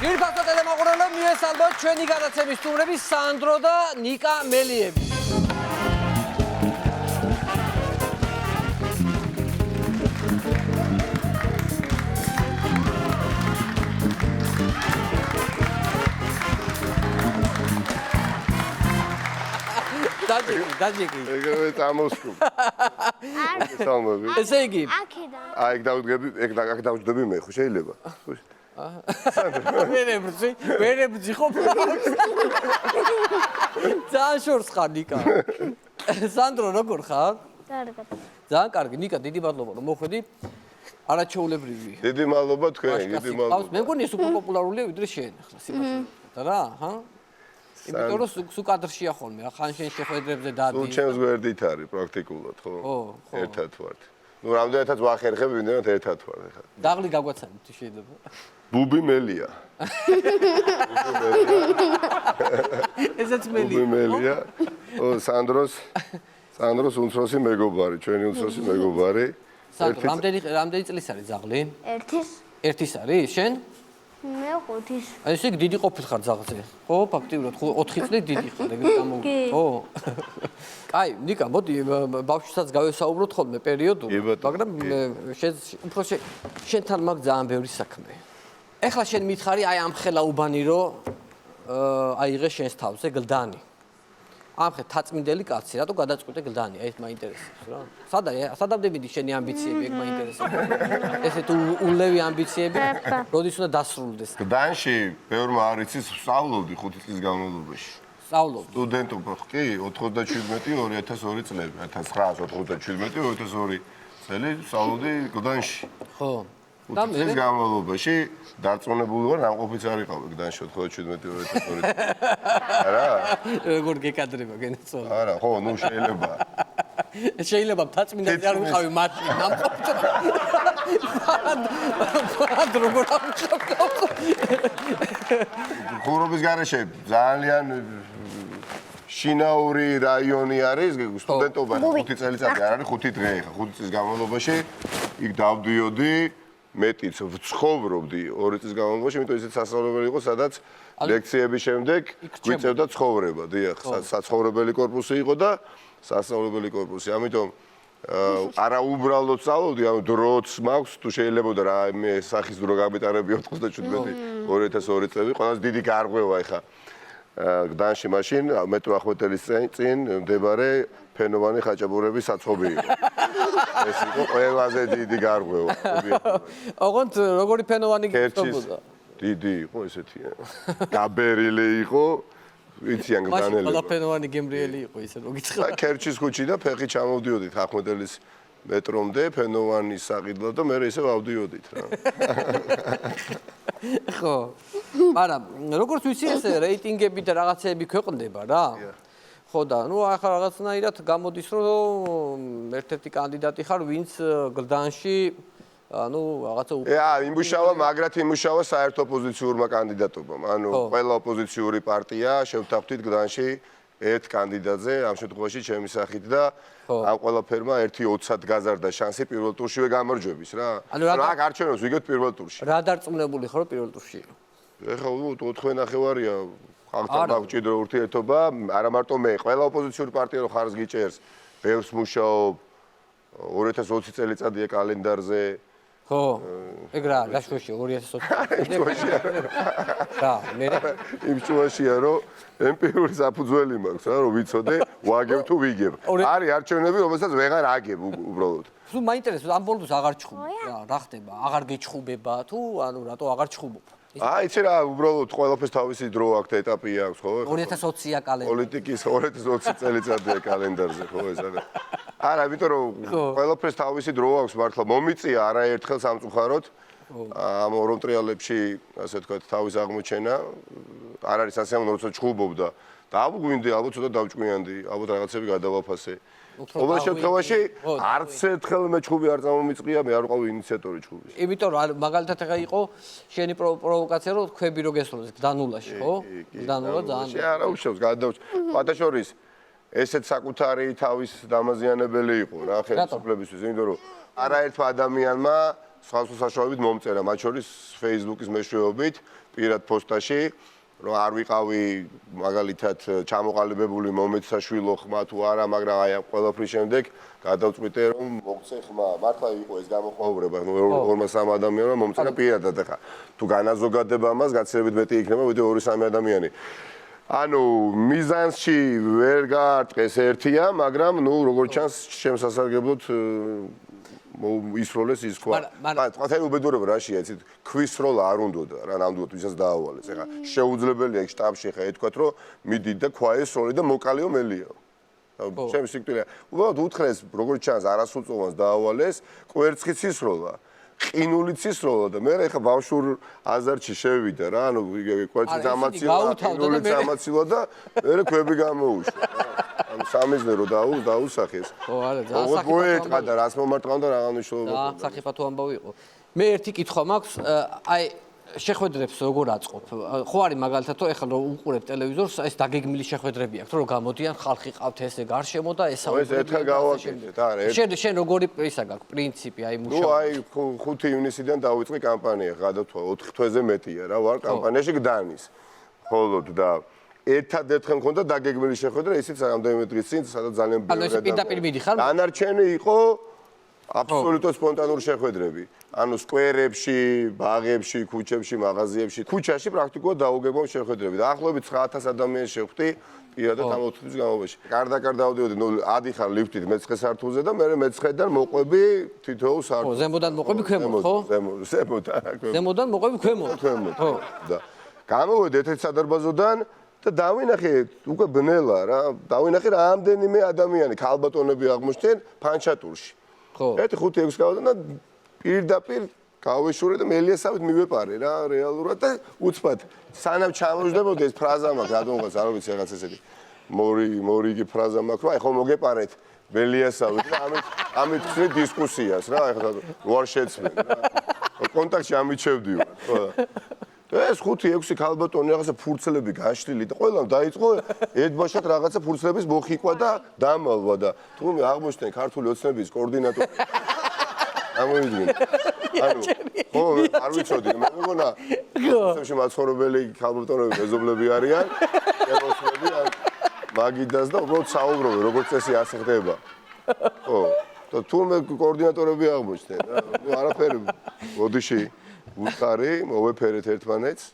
Dirbato telemaყურებელო, მიესალმოთ ჩვენი გადაცემის სტუმრები სანდრო და ნიკა მელიები. დაჯეგი. ეგრევე წამოსკუp. სამები. ესე იგი. აი, აქ დავუძდები მე, ხო შეიძლება? ვერებძი ხო? ძალიან შორს ხარ ნიკა. სანდრო როგორ ხარ? კარგად. ძალიან კარგი, ნიკა, დიდი მადლობა რომ მოხვედი. არაჩვეულებრივი. დიდი მადლობა თქვენ, დიდი მადლობა. მე მგონი ეს უფრო პოპულარულია ვიდრე შენ ახლა სიმართლე. რა, ჰა? იმიტომ რომ სულ კადრშია ხოლმე, ხან შენ შეხვედრებზე დადი. სულ ჩემს გვერდით არის პრაქტიკულად, ხო? ხო. ერთად ვართ. ნუ რამდენადაც ვახერხებ, ვინმე ერთად ვართ ახლა. დაღლი გაგვაცანით შეიძლება. ბუბი მელია. ესეც მელი. ბუბი მელია. ო სანდროს უმცროსი მეგობარი, ჩვენი უმცროსი მეგობარი. სანდრო, რამდენი წლის არის ძაღლი? ერთის არის, შენ? მე 5-ის. აი ესე დიდი ყოფილი ხარ ძაღლზე. ხო, ფაქტიურად 4 წელი დიდი ხარ, ეგრე გამოვიდა. ხო. კაი, ნიკა, მოდი ბავშვსაც გავესაუბროთ ხოლმე პერიოდულად, მაგრამ უფრო შენთან მაგ ძალიან ბევრი საქმე. ეხლა შენ მითხარი აი ამ ხელაუბანი რომ აიღე შენს თავზე გლდანი. ამხე თაწმინდელი კაცი, რატო გადაწყვიტე გლდანი? აი ეს მაინტერესებს რა. სადამდე მიდის შენი ამბიციები, ეგ მაინტერესებს. ესეთ ულევი ამბიციები, როდის უნდა დასრულდეს? გლდანში ბევრმა არ იცის, ვსწავლობდი 5 წლის განმავლობაში. სწავლობ. სტუდენტობა კი 97-2002 წლები, 1997-2002 წელი ვსწავლობდი გლდანში. ხო. და მე განმავლობაში დარწმუნებული ვარ, ნამყოფიც არ იყავი გლდანში 97-2002 წელი. არა? როგორ გეკადრება გენაცვალა? არა, ხო, ნუ შეიძლება. შეიძლება თაწმინდაზე არ ვიყავი მათი ნამყოფით. როგორ ამჩოქო? ხურობის გარეშე ძალიან შინაური რაიონი არის, სტუდენტობა 5 წელიწადი არ არის, 5 დღე ხა, 5 წლის განმავლობაში იქ დავდიოდი, მეტიც ვცხოვრობდი 2 წლის განმავლობაში, იმიტომ ისეთ სასწავლებელი იყო, სადაც ლექციების შემდეგ გვიწევდა ცხოვრება, დიახ, საცხოვრებელი კორპუსი იყო და სასწავლებელი კორპუსი. ამიტომ არა უბრალოდ სწავლობდი, ამ დროც მაქვს, თუ შეიძლებოდა რა მე სახის დრო გამიტარები 97-2002 წელი, ყველას დიდი გარღვევა ეხა. გდანში მაშინ მეტრო ახმეტელის წინ მდებარე ფენოვანი ხაჭაპურების საცხობი იყო. ეს იყო ყველაზე დიდი გარღვევა. ოღონდ როგორი ფენოვანი გიწევდა? დიდი იყო ესეთი. გაბერილი იყო, იციან გდანელი. მაშინ ფენოვანი გემრიელი იყო ისე რომ გითხრა. ქერჩის ქუჩიდან ფეხით ჩამოვდიოდით ახმეტელის მეტრომდე, ფენოვანის საყიდლად და მე ისე ვავდიოდით რა. ხო. მაგრამ როგორც ვიცი ეს რეიტინგები და რაღაცეები ქვეყნდება რა. ხო და ნუ ახლა რაღაცნაირად გამოდის რომ ერთ-ერთი კანდიდატი ხარ ვინც გლდანში ანუ რაღაცა იმუშავა, მაგრად იმუშავა საერთო ოპოზიციურმა კანდიდატობამ. ანუ ყველა ოპოზიციური პარტია შევთანხმდით გლდანში ერთ კანდიდატზე, ამ შემთხვევაში ჩემი სახით და ამ ყველაფერმა 1-20-ად გაზარდა შანსი პირველ ტურშივე გამარჯვების რა. ანუ აქ არჩევნებს ვიგებთ პირველ ტურში. რა დარწმუნებული ხარო პირველ ტურში? ეხლა 4 ნახევარია ხალხთან მჭიდრო ურთიერთობა, არა მარტო მე, ყველა ოპოზიციური პარტია რო ხარს გიჭერს, ბევრს მუშაობ 2020 წელიწადია კალენდარზე. ხო. ეგ რა, გაშუაში 2020 რა, მე იმ შუაშია რომ ემპირიული საფუძველი მაქვს რა, რომ ვიცოდე, ვაგებ თუ ვიგებ. არის არჩევნები, რომელსაც ვეღარ აგებ უბრალოდ. სულ მაინტერესებს, ამ ბოლოს აღარ ჩხუბ. რა ხდება? აღარ გეჩხუბება თუ ანუ რატო აღარ ჩხუბობ? აი, იცი რა, უბრალოდ ყველაფერს თავისი დრო აქვს და ეტაპი აქვს, ხო? 2020-ია კალენდარი. პოლიტიკის 2020 წელიწადია კალენდარზე, ხო ეს არა. არა, იმიტომ რომ ყველაფერს თავისი დრო აქვს, მართლა მომიწია არაერთხელ სამწუხაროდ ამ ორომტრიალებში, ასე ვთქვათ, თავის აღმოჩენა. არ არის ასე, როცა ჩხუბობდა. და გვინდი ალბათ ცოტა დავჭკვიანდი, ალბათ რაღაცები გადავაფასე. ყოველ შემთხვევაში არც ერთხელ მე ჩხუბი არ წამომიწყია, მე არ ვყავი ინიციატორი ჩხუბის. იმიტომ რომ მაგალითად ახლა იყო შენი პროვოკაცია რომ ქვები რო გესროლეს გდანულაში, ხო? გდანულა ძალიან. არა უშავს, გადავჭ. პატაშორის ესეც საკუთარი თავის დამაზიანებელი იყო რა ხელისუფლებისთვის, იმიტომ რომ არაერთმა ადამიანმა სხვადასხვა საშუალებით მომწერა, მათ შორის Facebook-ის მეშვეობით, პირად პოსტაში, რომ არ ვიყავი მაგალითად ჩამოყალიბებული მომეცსა შვილო ხმა თუ არა, მაგრამ აი ამ ყველაფრის შემდეგ გადავწყვიტე რომ მოგცე ხმა. მართლა იყო ეს გამოხმაურება, ნუ 2-3 ადამიანმა მომწერა პირადად ახლა. თუ განაზოგადება მას, გაცილებით მეტი იქნება, ვიდრე 2-3 ადამიანი. ანუ მიზანში ვერ გაარტყეს ერთია, მაგრამ ნუ როგორც ჩანს შემსასარგებლოდ ისროლეს ის თქვა. თქვენ უბედურება რაშია, იცით, ქვის სროლა არ უნდოდა რა, ნამდვილად ვისაც დაავალეს. ეხლა შეუძლებელია შტაბში ხა ეთქვათ, რომ მიდი და ქვა ეს სროლი და მოკალიო მელიაო. ჩემი სიკვდილია. უბრალოდ უთხრეს, როგორც ჩანს, არასრულწლოვანს დაავალეს, კვერცხიც ისროლა. ყინულიც ისროლა და მე ეხა ბავშვურ აზარში შევიდა რა, ანუ კვერცხიც ამაცილა, ყინულიც ამაცილა და მე ქვები გამოუშვა. ანუ სამიზნერო დაუსახეს. ხო, არა, ძალიან მოეთყა და რას მომარტყავდა და რაღაც მნიშვნელობა ჰქონდა. სახიფათო ამბავი იყო. მე ერთი კითხვა მაქვს, აი შეხვედრებს როგორ აწყობ? ხო არის მაგალითად რომ ეხლა რომ უყურებ ტელევიზორს, ეს დაგეგმილი შეხვედრები აქვს, რომ გამოდიან ხალხი ყავთ ესე გარშემო და ესაუბრებიან. ეს ერთხელ გავაკეთეთ, არა. შენ როგორი ისა გაქვს პრინციპი აი მუშაობა? ნუ აი 5 ივნისიდან დავიწყე კამპანია, გადავთვალ 4 თვეზე მეტია რა ვარ კამპანიაში გდანის. ხოლოდ და ერთადერთხელ მქონდა დაგეგმილი შეხვედრა, ისიც რამდენიმე დღის წინ, სადაც ძალიან ბევრი ანუ ეს პირდაპირ მიდიხარ? დანარჩენი იყო აბსოლუტურად სპონტანური შეხვედრები. ანუ სკვერებში, ბაღებში, ქუჩებში, მაღაზიებში, ქუჩაში პრაქტიკულად დაუგებო შეხვედრები. დაახლოებით 9000 ადამიანს შევხვდი პირადად ამ 4 თვის განმავლობაში. კარდაკარ დავდიოდი, ნუ ადიხარ ლიფტით მე-9 სართულზე და მე მე-9-დან მოყვები თითოეულ სართულს. ხო, ზემოდან მოყვები ქვემოთ, ხო? ზემოდან მოყვები ქვემოთ. ხო. და გამოვედი ერთ-ერთ სადარბაზოდან და დავინახე უკვე ბნელა რა, დავინახე რამდენიმე ადამიანი, ქალბატონები აღმოჩნდნენ ფანჩატურში. ხო. ერთი 5-6 გავდა და პირდაპირ გავეშურე და მელიასავით მივეპარე რა რეალურად და უცბად სანამ ჩამოვждებოდი ეს ფრაზა მაქვს რადგანაც არ ვიცი რაღაც ესეთი მორიგი ფრაზა მაქვს რა ეხლა მოგეპარეთ მელიასავით და ამით ხსნით დისკუსიას რა ეხლა ვარ შეცვლი რა კონტაქტში ამიჩევდი ხო ეს 5-6 ქალბატონი რაღაცა ფურცლები გაშლილი და ყველამ დაიწყო ერთბაშად რაღაცა ფურცლების მოხიკვა და დამალვა და თუმცა აღმოჩნდნენ ქართული ოცნების კოორდინატორი ამოვიდგინე. ანუ ხო, არ ვიცოდი, მე მგონა რუსეთში მაცხოვრებელი ქალბატონები მეზობლები არიან, ემოცნები ან მაგიდას და უბრალოდ საუბრობენ, როგორც წესი ასე ხდება. ხო. და თურმე კოორდინატორები აღმოჩნდნენ. ნუ არაფერი მოდიში უთხარი, მოვეფერეთ ერთმანეთს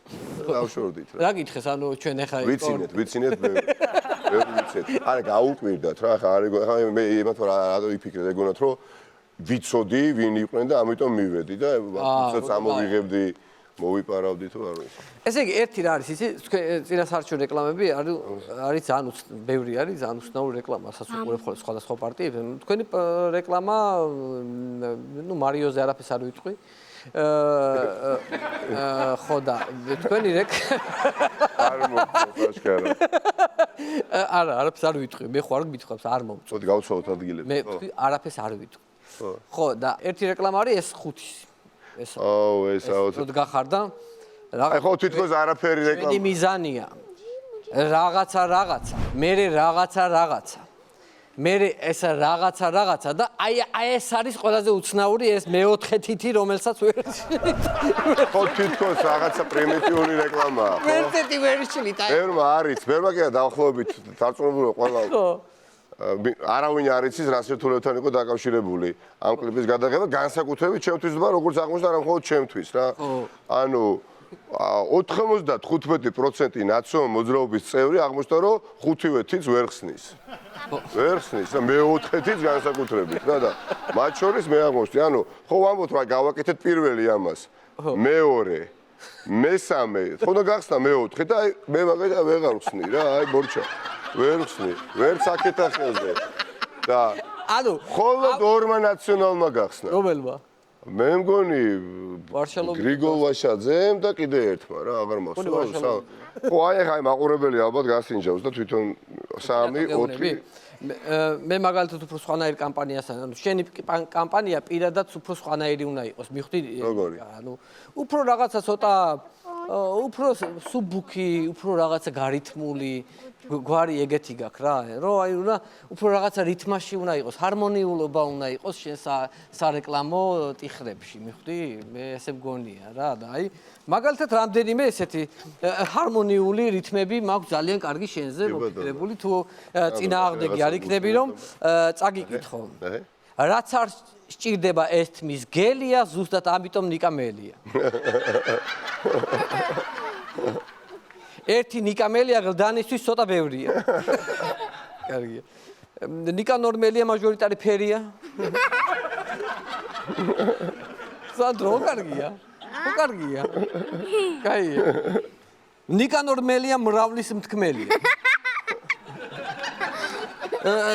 და დავშორდით რა. რა გითხეს, ანუ ჩვენ ახლა ვიცინეთ მე ვიცით. არა, გაუკვირდათ რა, ხა არა მე იმათ რატო იფიქრე, ეგონათ რომ ვიცოდი ვინ იყვნენ და ამიტომ მივედი და უცებ ამოვიღებდი მოვიპარავდი თუ არ ვიცი. ესე იგი ერთი რა არის ისი წინასაარჩევნო რეკლამები არის ძალიან ბევრი არის ძალიან უცნაური რეკლამასაც უყურებ ხოლმე სხვადასხვა პარტიებს. თქვენი რეკლამა ნუ მარიოზე არაფერს არ ვიტყვი. ხო და თქვენი არ მომწონს არა არაფერს არ ვიტყვი. მე ხო არ გითხრავს არ მომწონს. მოდი გავცხოვოთ ადგილები. მე არაფერს არ ვიტყვი. ხო და ერთი რეკლამა არის ეს 5-ი. ეს ეს აუცილებლად გახარდა. აი ხო თითქოს არაფერი რეკლამა. ჩვენი მიზანია რაღაცა მე რაღაცა მე ეს რაღაცა და აი ეს არის ყველაზე უცნაური ეს მეოთხე თითი რომელსაც ვერ ხო თითქოს რაღაცა პრიმიტიული რეკლამაა ხო ვერცეთი ვერ შევით აი ბევრმა არის ბევრმა კი დაახლოებით დარწმუნებული ყველა ხო არავინ არ იცის რა სირთულეებთან იყო დაკავშირებული ამ კლიპის გადაღება განსაკუთრებით ჩემთვის და როგორც აღმოჩნდა არა მხოლოდ ჩემთვის რა ანუ 95% ნაციონალ მოძრაობის წევრი აღმოჩნდა რომ 5-ვე თითს ვერ ხსნის და მეოთხე თითს განსაკუთრებით რა და მათ შორის მე აღმოჩნდი ანუ ხო ვამბობთ რა გავაკეთეთ პირველი ამას მეორე მესამე თქო გახსნა მეოთხე და აი მე მაგალითად ვეღარ ხსნი რა აი მორჩა ვერ ხსნი ვერც აკეთა ხელზე და ანუ ხოლოდ ორმა ნაციონალმა გახსნა რომელმა მე მგონი გრიგოლ ვაშაძემ და კიდე ერთმა რა აღარ მახსოვს ხო აი ახლა მაყურებელი ალბათ გასინჯავს და თვითონ 3-4 მე მაგალითად უფრო სხვანაირი კამპანიას ანუ შენი კამპანია პირადად უფრო სხვანაირი უნდა იყოს მივხვდი ანუ უფრო რაღაცა ცოტა უფრო სუბუქი, უფრო რაღაცა გარითმული გვარი ეგეთი გაქვს რა, რომ აი უნდა უფრო რაღაცა რითმაში უნდა იყოს, ჰარმონიულობა უნდა იყოს შენ სარეკლამო ტიხრებში, მიხვდი? მე ესე მგონია რა და აი მაგალითად რამდენიმე ესეთი ჰარმონიული რითმები მაქვს ძალიან კარგი შენზე მოფიქრებული თუ წინააღმდეგი არ იქნები რომ წაგიკითხო. რაც არ სჭირდება ერთმის გელია, ზუსტად ამიტომ ნიკამელია. ერთი ნიკამელია გლდანისთვის ცოტა ბევრია. კარგია. ნიკანორმელია მაჟორიტარი ფერია. სანდრო, კარგია. კარგია. კაია. ნიკანორმელია მრავლის მთქმელია.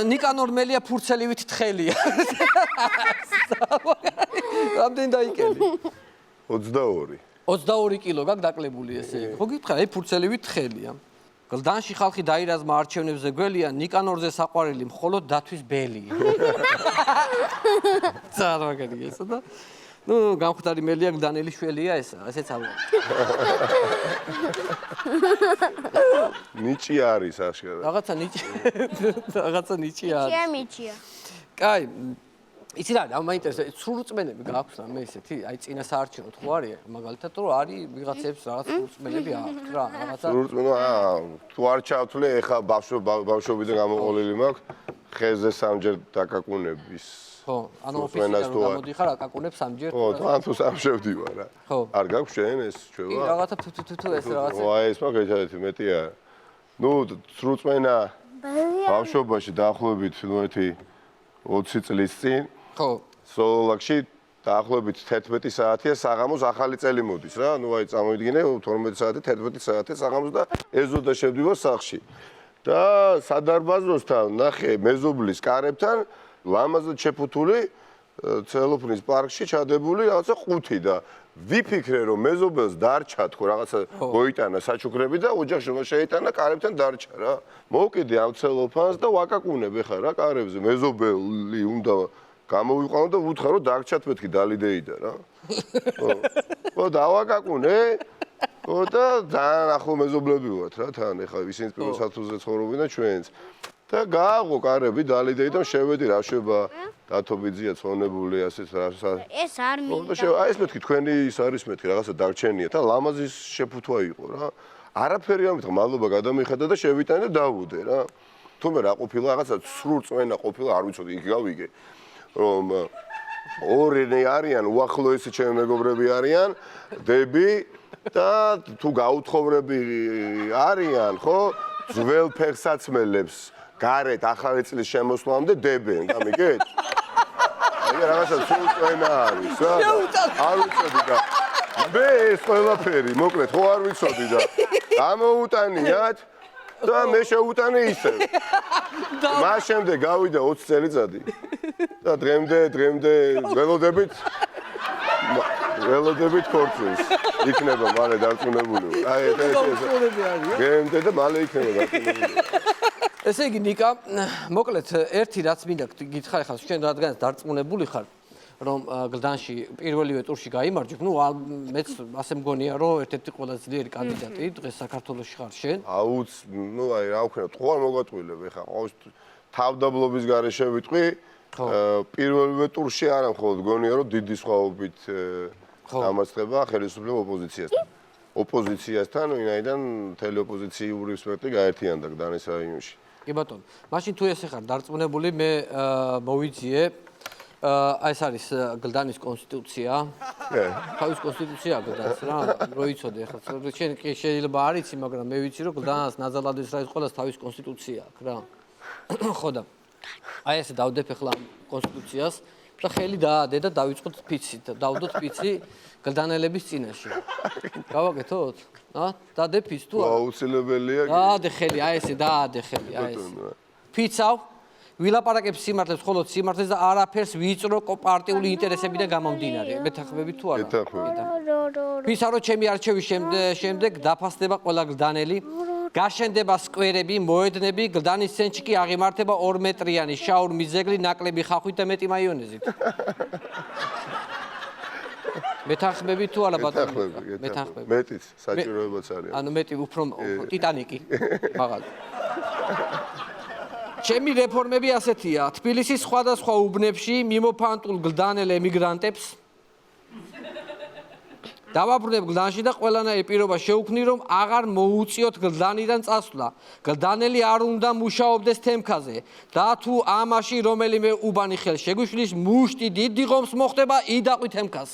ნიკანორმელია ფურცელივით თხელია. რამდენი დაიკელი? 22. 22 კილო გაქვს დაკლებული ესე. ხო გითხრა, აი ფურცელივით თხელია. გლდანში ხალხი დაირაზმა არჩევნებზე გველია, ნიკანორზე საყვარელი მხოლოდ დათვის ბელია. წარმოგიდგენთ ესა და ნუ გამხდარი მელია გლდანელი შველია ესა, ესეც ავარ. ნიჭი არის აშკარა. რაღაცა ნიჭი არის. მიჩია. კაი, იცი რა, მაინტერესებს, სრულწმენები გააქვს რა მე ესეთი, აი წინა საარჩევნო თუ არის, მაგალითად რომ არის ვიღაცებს რაღაც სრულწმენები აქვს რა, რაღაცა. სრულწმენო, თუ არ ჩავთვლე, ეხა ბავშვობიდან გამოყოლილი მაქვს, ხეზე სამჯერ დაკაკუნების. ხო, ანუ ოფისიდან რომ გამოდიხარ, აკაკუნებს სამჯერ. ხო, თან თუ სამშევდივარ რა. ხო. არ გაქვს შენ ეს ჩვევა? კი, რაღაცა თუ ეს რაღაცა. აი ეს მაქვს ერთადერთი მეტი არა. ნუ სრულწმენა ბავშვობაში დაახლოებით ნუ ერთი 20 წლის წინ. ხო. სოლოლაკში დაახლოებით 11 საათია საღამოს ახალი წელი მოდის რა. ნუ აი წამოვიდგინე 12 საათი, 11 საათი საღამოს და ეზოდა შევდივარ სახლში. და სადარბაზოსთან ნახე მეზობლის კარებთან ლამაზად შეფუთული ცელოფნის პარკში ჩადებული რაღაცა ყუთი და ვიფიქრე რომ მეზობელს დარჩა თქო რაღაცა მოიტანა საჩუქრები და ოჯახში რომ შეიტანა კარებთან დარჩა რა. მოვკიდე ამ ცელოფანს და ვაკაკუნებ ეხა რა კარებზე მეზობელი უნდა გამოვიყვანო და ვუთხარ რომ დარჩათ მეთქი დალიდეიდა რა. ხო დავაკაკუნე ხო და ძალიან ახლო მეზობლები ვართ რა თან ეხა ისინი პირველ სართულზე ცხოვრობენ და ჩვენც. და გააღო კარები დალიდეი და შევედი რა შევა დათობიძია წონებული ასეც რა ეს არ მინდა აი ეს მეთქი თქვენი ის არის მეთქი რაღაცა დარჩენია და ლამაზის შეფუთვა იყო რა არაფერი არ მითხრა მადლობა გადამიხედა და შევიტანე და დავუდე რა თუმე რა ყოფილა რაღაცა სრულწმენა ყოფილა არ ვიცოდი იქ გავიგე რომ ორენი არიან უახლოესი ჩემი მეგობრები არიან დები და თუ გაუთხოვრები არიან ხო ძველ ფეხსაცმელებს გარეთ ახალი წლის შემოსვლამდე დებენ, გამიგეთ? აი რაღაცა სულწენა არის, რა? არ ვიცოდი და მე ეს ყველაფერი, მოკლედ, ხო არ ვიცოდი და ამოუტანიათ და მე შევუტანე ისევ. მას შემდეგ გავიდა 20 წელიწადი და დღემდე ველოდებით ქორწილს იქნება მალე დარწმუნებული. აი ეს დღემდე და მალე იქნება დარწმუნებული. ესე იგი ნიკა, მოკლედ ერთი რაც მინდა გითხრა ხარ, შენ რადგანაც დარწმუნებული ხარ, რომ გლდანში პირველივე ტურში გაიმარჯვებ, ნუ მეც ასე მგონია, რომ ერთ-ერთი ყველაზე ძლიერი კანდიდატი დღეს საქართველოში ხარ შენ. აუც, ნუ აი რა ვქნა, ხო არ მოგატყვილებ ეხა, თავდაბლობის გარეშე ვიტყვი. პირველივე ტურში არა მხოლოდ გონია, რომ დიდი სხვაობით დამარცხება ხელისუფლება ოპოზიციასთან. ოპოზიციასთან, ვინაიდან მთელი ოპოზიციური სპექტრი გაერთიანდა გლდანის რაიონში. კი ბატონო, მაშინ თუ ესე ხარ დარწმუნებული, მე მოვიძიე აი ეს არის გლდანის კონსტიტუცია. თავის კონსტიტუცია გლდანს რა, რო იცოდე ახლა. შენ კი შეიძლება არ იცი, მაგრამ მე ვიცი, რომ გლდანას ნაზალადის რა ის ყველას თავის კონსტიტუცია აქვს რა. ხო და აი ესე დავდებ ახლა კონსტიტუციას და ხელი დაადე და დავიწყოთ ფიცით, დავდოთ ფიცი გლდანელების წინაშე. გავაკეთოთ? დადე ფიც თუ არა? აუცილებელია. დაადე ხელი, აი ესე დაადე ხელი, აი ეს. ფიცავ, ვილაპარაკებ სიმართლეს, მხოლოდ სიმართლეს და არაფერს ვიწრო პარტიული ინტერესებიდან გამომდინარე. მეთანხმები თუ არა? მეთანხმები. ფიცავ, ჩემი არჩევის შემდეგ დაფასდება ყველა გლდანელი. გაშენდება სკვერები, მოედნები, გლდანის ცენტრში კი აღიმართება 2 მეტრიანი შაურ მიზეგლი ნაკლები ხახვით და მეტი მაიონეზით. მეთანხმები თუ არა ბატონო? მეთანხმები. მეტიც საჭიროებაც არის. ანუ მეტი უფრო ტიტანიკი. მაღალი. ჩემი რეფორმები ასეთია. თბილისის სხვადასხვა უბნებში მიმოფანტულ გლდანელ ემიგრანტებს დავაბრუნებ გლდანში და ყველანაირი პირობა შეუქმნი, რომ აღარ მოუწიოთ გლდანიდან წასვლა. გლდანელი არ უნდა მუშაობდეს თემქაზე და თუ ამაში რომელიმე უბანი ხელს შეგვიშლის, მუშტი დიდი ღომს მოხდება იდაყვი თემქას.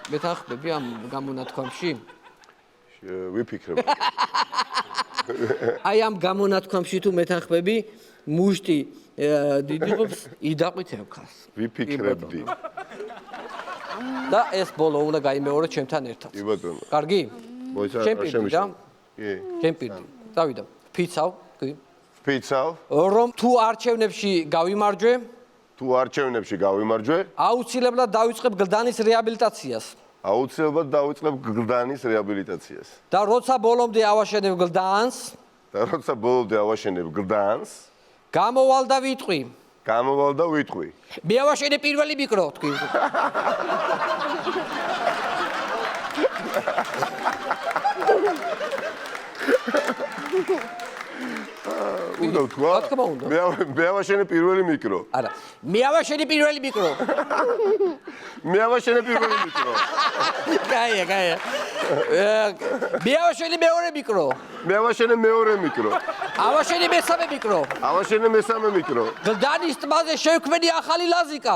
მეთანხმები ამ გამონათქვამში? ვიფიქრებ. აი ამ გამონათქვამში თუ მეთანხმები, მუშტი დიდი ღომს იდაყვი თემქას. ვიფიქრებდი. და ეს ბოლო უნდა გაიმეოროთ ჩემთან ერთად. კი ბატონო. კარგი? მოიცა ჩემპიონი და? კი. ჩემპიონი. დავიდა. ფიცავ, კი. ფიცავ. რომ თუ არჩევნებში გავიმარჯვე, თუ არჩევნებში გავიმარჯვე, აუცილებლად დავიწყებ გლდანის რეაბილიტაციას. აუცილებლად დავიწყებ გლდანის რეაბილიტაციას. და როცა ბოლომდე ავაშენებ გლდანს, გამოვალ და ვიტყვი. გამოვალ და ვიტყვი. მე ავაშენე პირველი მიკრო, თქვი. უნდა თქვა? მე ავაშენე პირველი მიკრო. არა, მე ავაშენე პირველი მიკრო. მე ავაშენე პირველი მიკრო. კაია. მე ავაშენე მეორე მიკრო. მე ავაშენე მეორე მიკრო. ავაშენე მესამე მიკრო. ავაშენე მესამე მიკრო. გლდანის ტბაზე შევქმნი ახალი ლაზიკა.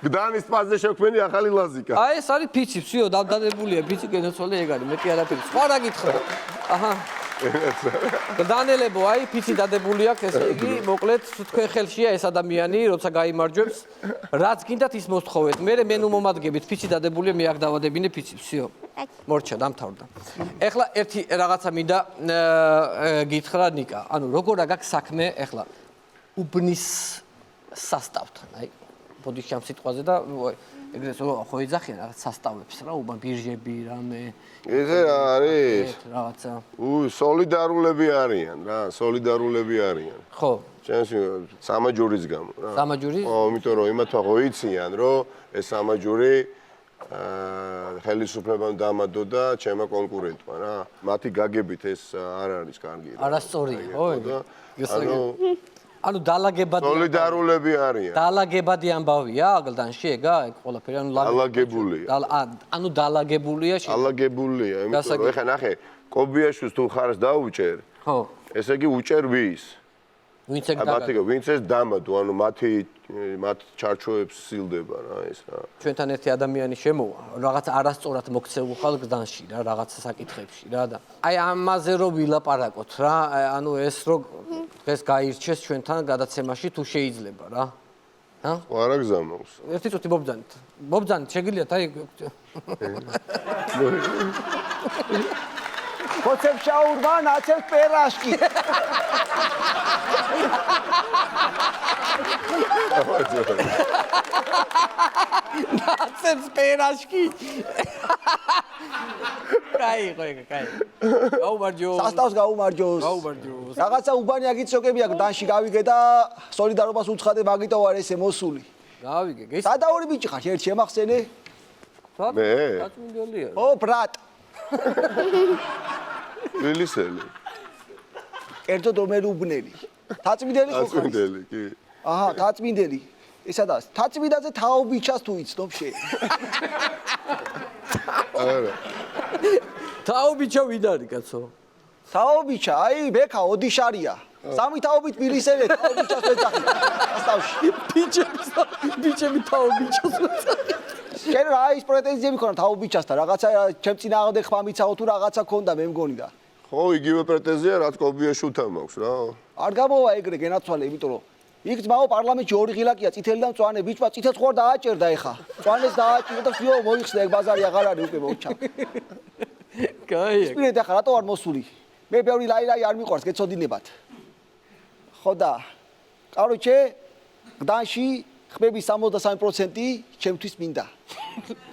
გლდანის ტბაზე შევქმნი ახალი ლაზიკა. აი ეს არის ფიცი, всё, დამდადებულია ფიცი გენოცვალე ეგ არის, მეტი არაფერი. სხვა რა გითხრა? აჰა. გლდანელებო, აი ფიცი დადებული აქვს, ესე იგი, მოკლედ თქვენ ხელშია ეს ადამიანი, როცა გაიმარჯვებს, რაც გინდათ ის მოსთხოვეთ. მე ნუ მომადგებით, ფიცი დადებულია, მე აქ დავადებინე ფიცი, всё. მორჩა, დამთავრდა. ეხლა ერთი რაღაცა მინდა გითხრა ნიკა. ანუ როგორ აგაქვს საქმე ეხლა უბნის სასტავთან, აი ბოდიში ამ სიტყვაზე და ეგრეთ ხო ეძახიან რაღაც სასტავებს რა, უბან ბირჟები, რამე. ესე არის. რაღაცა. სოლიდარულები არიან რა, სოლიდარულები არიან. ხო. ჩემს სამაჯურის გამო რა. სამაჯურის? ხო, იმიტომ რომ იმათმა ხო იციან, რომ ეს სამაჯური ხელისუფლებამ დამადო და ჩემმა კონკურენტმა რა. მათი გაგებით ეს არ არის კარგი. არასწორია, ხო? ანუ დალაგებადი სოლიდარულები არიან. დალაგებადი ამბავია გლდანში ეგა ეგ ყველაფერი ანუ დალაგებულია. ანუ დალაგებულია დალაგებულია, იმიტომ რომ ეხა ნახე, კობიაშვილს თუ ხარს დაუჭერ, ხო. ესე იგი უჭერ ვის? ვინც ეგ დაგაგა. ვინც ეს დამადო, ანუ მათ ჩარჩოებს სილდება რა ეს რა. ჩვენთან ერთი ადამიანი შემოვა, რაღაც არასწორად მოქცეულ ხალ გლდანში რა, რაღაც საკითხებში რა და აი ამაზე რო ვილაპარაკოთ რა, ანუ ეს რო დღეს გაირჩეს ჩვენთან გადაცემაში თუ შეიძლება რა. ჰა? არა გზამავს. ერთი წუთი მობძანით. მობძანით, შეგიძლიათ აი ხოცებ შაურმა, ნაცებ პერაშკი. ნაცებს პერაშკი. კაი. გაუმარჯოს. სასტავს გაუმარჯოს. გაუმარჯოს. რაღაცა უბანი აგიწოკებია გდანში გავიგე და სოლიდარობას უცხადე მაგიტო ვარ ესე მოსული. გავიგე. სადა ორი ბიჭი ხარ, ერთ შემახსენე? მე? კაცმინდელია. ო, ბრატ. ვილისელი. კერძოდ რომელი უბნელი? თაწმინდელი ხო ხარ? თაწმინდელი, კი. აჰა, თაწმინდელი. ესადა, თაწმინდაზე თაობიჩას თუ იცნობ შე. არა. თაობიჩა ვინ არის კაცო? თაობიჩა, აი ბექა ოდიშარია. სამი თაობით მილისელე თაობიჩას ეძახი. ასტავში. ბიჭები თაობიჩას ეძახი. შენ რა ის პრეტენზიები ქონა თაობიჩასთან, რაღაცა ჩემ წინააღმდეგ ხმა მიცაო თუ რაღაცა ქონდა მე მგონი და. ხო, იგივე პრეტენზია, რაც კობიაშვილთან მაქვს რა. არ გამოვა ეგრე გენაცვალე, იმიტომ რომ იქ ძმაო პარლამენტში ორი ღილაკია, წითელი და მწვანე, ბიჭმა წითელს ხო არ დააჭერდა ეხა. მწვანეს დააჭირდა და ვიო მოიხსნა ეგ ბაზარი აღარ არის უკვე მოჩა. კაი. სპირეთ ახლა რატო არ მოსული? მე ბევრი ლაი არ მიყვარს, გეცოდინებათ. ხო და კაროჩე გდანში ხმების 63% ჩემთვის მინდა.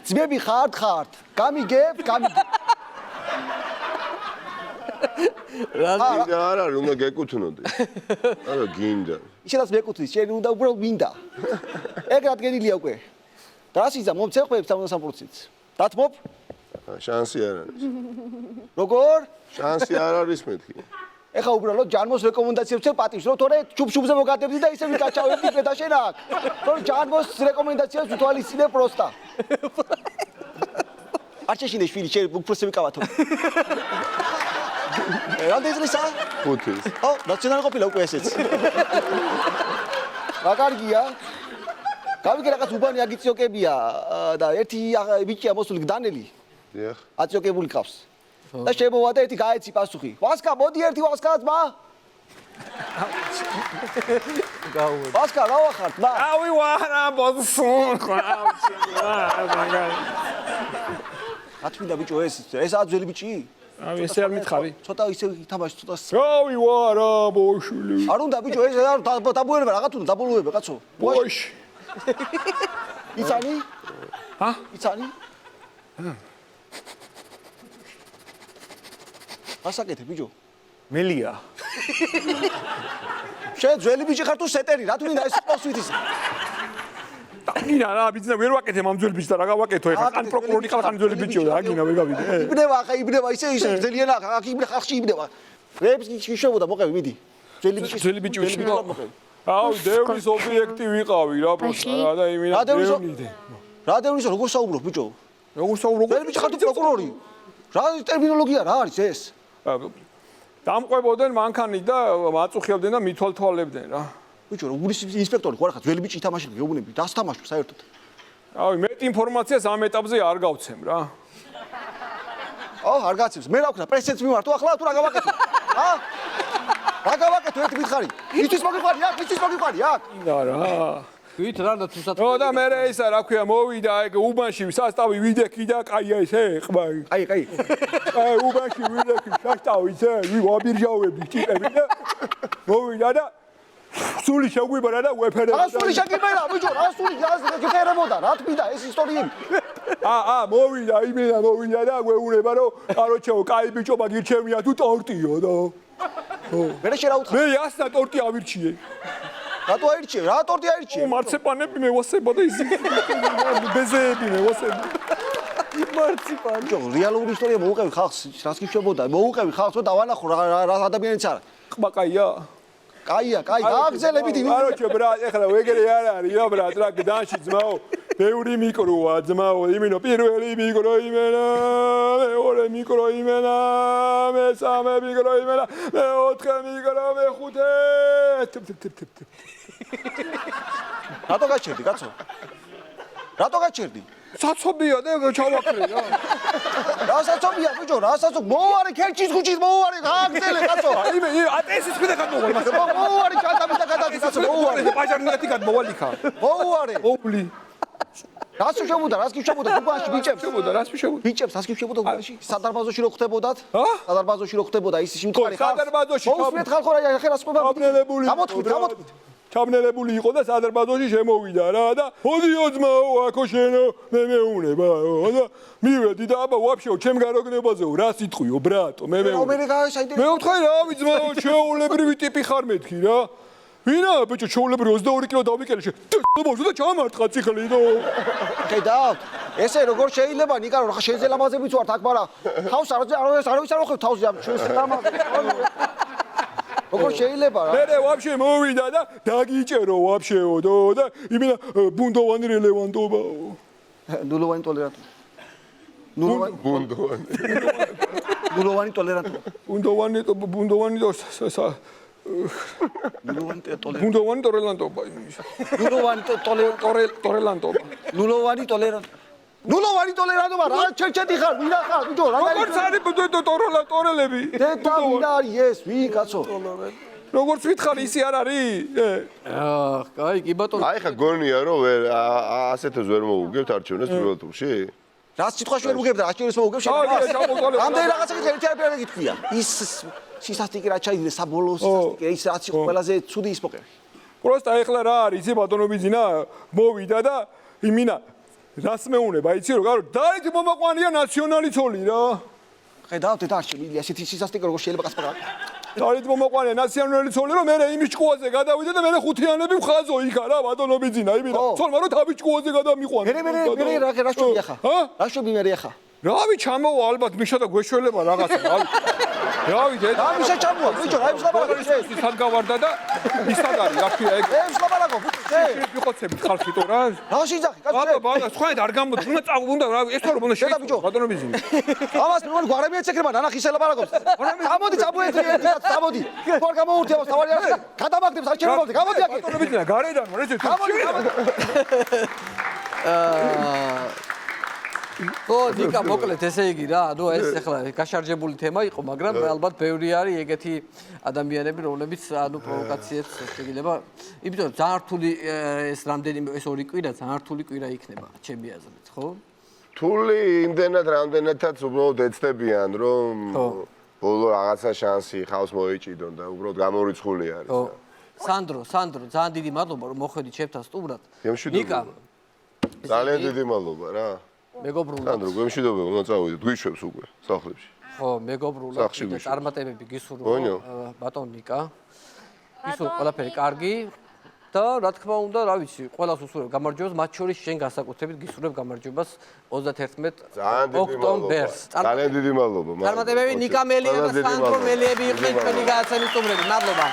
ძმები ხართ. გამიგებ. არ არის, უნდა გეკუთვნოდი. არა, გინდა. ისედაც მეკუთვნის, შენ უნდა უბრალოდ მინდა. ეგ რადგენილია უკვე. დასიზა მომცე ხვებს 73%-ს. დათმობ? შანსი არ არის. როგორ? შანსი არ არის მეთქი. ეხა უბრალოდ ჯანმოს რეკომენდაციებს პატივს რო თორე ჩუბ-ჩუბზე მოგადებდი და ისე ვიკაჩავებდი მე და შენ აქ. თორე ჯანმოს რეკომენდაციებს უთვალისწინე პროსტა. არ შეშინე შვილი, შენ უფროსი ვიკავათო. რამდენი წლისა? 5. ო, ნაციონალი ყოფილა უკვე ესეც. რა კარგია? გავიგე რაღაც უბანი აგიწიოკებია და ერთი ბიჭია მოსული გდანელი. დიახ. აწიოკებული ყავს. და შემოვა და ერთი გაეცი პასუხი. ვასკა, მოდი ერთი ვასკა ძმა. გაუვე. ვასკა, რა ვახართ, მა? ავი ვარა ბოსონ ხავჩი. ათმინდა ბიჭო ესაა ძველი ბიჭი? ავი ესე არ მითხარი. ცოტა ისე ითამაში, ცოტა. ავი ვარა ბოშული. არ უნდა ბიჭო ეს არ დაბულება რაღაც უნდა დაბულება კაცო. ბოშ. იცანი? ჰა? იცანი? ასაკეთე ბიჭო. მელია. შენ ძველი ბიჭი ხარ თუ სეტერი, რა თქმა უნდა ეს სპოსვით ის. აგინა რა ბიძნა ვერ ვაკეთე ამ ძველი ბიჭს და რა გავაკეთო ეხლა ან პროკურორი ყავ ან ძველი ბიჭიო და აგინა ვერ გავიდე. იბნევა ახლა იბნევა ისე ძალიან აქ იბნე ხალხში იბნევა. რეებს გიშევოდა მოყევი მიდი. ძველი ბიჭი ვიშვა. აუ დევნის ობიექტი ვიყავი რა პროსტა რა და იმენა. რა დევნის როგორ საუბრობ ბიჭო? როგორ საუბრობ? ძველი ბიჭი ხარ თუ პროკურორი? რა ტერმინოლოგია რა არის ეს? დამყვებოდნენ მანქანით და მაწუხებდნენ და მithვალთვალებდნენ რა. ბიჭო როგორ ინსპექტორი ხარ ხა ძველი ბიჭი ითამაშები გეუბნები დასთამაშო საერთოდ. ავი მეტ ინფორმაციას ამ ეტაპზე არ გავცემ რა. ო არ გაცემს მე რა ვქნა პრესენს მიმართო ახლა თუ რა გავაკეთო? ა? რა გავაკეთო ერთი მითხარი? ისთვის მოგიყვარი აქ, ისთვის მოგიყვარი აქ. და რა. ვით რა და თუსაც. ო და მე ისა რა ქვია მოვიდა ეგ უბანში სასტავი ვიდექი და კაია ესე ყბაი. კაი. აი უბანში ვიდექი სასტავი ესე ვაბირჟავები ტიპები და მოვიდა და სული შეგვიბარა და უეფერებდა. რა სული შეგვიბარა ბიჭო, რა სული გიფერებოდა, რა თქმა ეს ისტორიები. მოვიდა იმენა მოვიდა და გვეუბნება რომ კაროჩეო კაი ბიჭო მაგირჩევია თუ ტორტიო და მე შე რა უთხრა? მე ასნა ტორტი ავირჩიე. რატო აირჩიე? რა ტორტი აირჩიე? მარციპანები მევასება და ისი ბეზეები მევასება. მარციპანი. ბიჭო, რეალური ისტორია მოუყევი ხალხს, რას გიშვებოდა? მოუყევი ხალხს რომ დავანახო რა ადამიანიც არა. ყბა კაია. კაია, გააგზელებით იმით. კაროჩე ბრატ, ეხლა ეგრე არ არის, რა ბრატ, რა გდანში ძმაო. ბევრი მიკროა ძმაო, იმენო პირველი მიკრო იმენა, მეორე მიკრო იმენა, მესამე მიკრო იმენა, მეოთხე მიკრო, მეხუთე. რატო გაჩერდი, კაცო? რატო გაჩერდი? საცობია და ჩავაკრე რა. რა საცობია, ბიჭო, რა საცობ? მოუარი ქერჩის ქუჩის მოუარი, გააგზელე, კაცო. იმე ატესის ქვიდა გადმოვალ მას. მოუარი ჩატაბითა გადადი, კაცო, მოუარი. პაჟარნეთი გადმოვალი ხა. მოუარი. მოვლი. რას შეშებოდა, რას გიშებოდა უბანში ბიჭებს? შეშებოდა, რას შეშებოდა? ბიჭებს რას გიშებოდა უბანში? სადარბაზოში რო ხდებოდათ? ჰა? სადარბაზოში რო ხდებოდა ის შემთხვევი ხალხს? სადარბაზოში. მოусმენთ ხალხო რა ხერა სპობა. გამოთქვით. ჩამნელებული იყო და სადარბაზოში შემოვიდა რა და მოდიო ძმაო აქო შენო მე მეუნება და მივედი და აბა ვაფშეო ჩემ გაროგნებაზეო რა სიტყვიო ბრატო მე მე ვთქვი რა ვიძმაო ჩეულებრივი ტიპი ხარ მეთქი რა ვინა ბიჭო ჩეულებრივი 22 კილო დავიკელე შე და ჩამარტყა ციკლი და ხედავთ ესე როგორ შეიძლება ნიკა რა შენზე ლამაზებიც ვართ აქ მაგრამ თავს არავის არ ვხევ თავზე ამ ჩვენს ლამაზ როგორ შეიძლება რა? მე ვაფშე მოვიდა და დაგიჭერო ვაფშეო და იმენა ბუნდოვანი რელევანტობაო. ნულოვანი ტოლერანტობა. ნულოვანი ტოლერანტობა. ბუნდოვანი ნულოვანი ტოლერანტობა. ნულოვანი ტოლერანტობა. ნულოვანი ტოლერანტობა. ნულოვანი ტოლერანტობა რა ჩერჩეთი ხარ ვინა ხარ ბიჭო რა როგორც არის ტორელები დედა ვინ არის ეს ვინ კაცო როგორც ვითხარი ისი არ არის კაი კი ბატონო აი ხა გონია რომ ვერ ასეთებს ვერ მოუგებთ არჩევნებს პირველ ტურში რა სიტყვაში ვერ მოგებდა არჩევნებს მოგებ შენ ამდენი რაღაცა ერთ-ერთი გითქვია ის სისასტიკი რა ჩაიდე საბოლოო სისასტიკი ის რაც იყო ყველაზე ცუდი ის მოკები პროსტა ეხლა რა არის ისი ბატონო ბიზინა მოვიდა და იმინა რას მეუნება იცი რომ გარო დაით მომაყვანია ნაციონალი ცოლი რა ხედავთ და არჩევი ასეთი სისასტიკე როგორ შეიძლება გასპარა. დავით მომაყვანე ნაციონალური ცოლი რომ მე იმის ჭკუაზე გადავიდე და მე ხუთიანები ვხაზო იქა რა ბატონო ბიძინა იმენა ცოლმა რომ თავის ჭკუაზე გადამიყვანე მე რა შობი ახლა რა შობი მე ახლა რავი ჩამოვა ალბათ მიშა და გვეშველება რაღაცა რავი დედა მიშა ჩამოვა ბიჭო რა იმსლაბარაკო ისად გავარდა და ისად არის რა ქვია ეგ იმსლაბარაკო ვიყოცები ხალხი თუ რა რა შეძახი კაცო ბაბა სხვაით არ გამოდი უნდა წაგვუნდა რა ეს თორე უნდა შეიძლება ბატონო ბიძინა ამას მე გვარები ეცეკრება ნანა ხისელაბარაკობს გამოდი წაბუეთი წაბოდი თორ გამოურთი ამას თავარი არის გადამაგდებს არ შეიძლება გამოდი აქ ბატონო ბიძინა გარედან რა ეს ნიკა მოკლედ ესე იგი რა, ანუ ეს ახლა გაშარჯებული თემა იყო, მაგრამ ალბათ ბევრი არის ეგეთი ადამიანები, რომლებიც ანუ პროვოკაციებს შეიძლება, იმიტომ ძალიან რთული ეს რამდენიმე ეს ორი კვირა ძალიან რთული კვირა იქნება, ჩემი აზრით, ხო? რთული იმდენად რამდენადაც უბრალოდ ეცდებიან, რომ ბოლო რაღაცა შანსი ხავს მოეჭიდონ და უბრალოდ გამორიცხული არის. ხო. სანდრო, ძალიან დიდი მადლობა რომ მოხვედით ჩემთან სტუმრად. ნიკა ძალიან დიდი მადლობა რა. მეგობრულად. სანდრო, გვემშვიდობება, უნდა წავიდეთ, გვიშვებს უკვე სახლებში. ხო, მეგობრულად, წარმატებები გისურვო, ბატონ ნიკა. ისო ყველაფერი კარგი და რა თქმა უნდა, რა ვიცი, ყველას უსურვებ გამარჯვებას, მათ შორის შენ განსაკუთრებით გისურვებ გამარჯვებას 31 ოქტომბერს. ძალიან დიდი მადლობა. წარმატებები ნიკა მელიევა და სანდრო მელიები იყვნენ ჩვენი გადაცემის სტუმრები. მადლობა.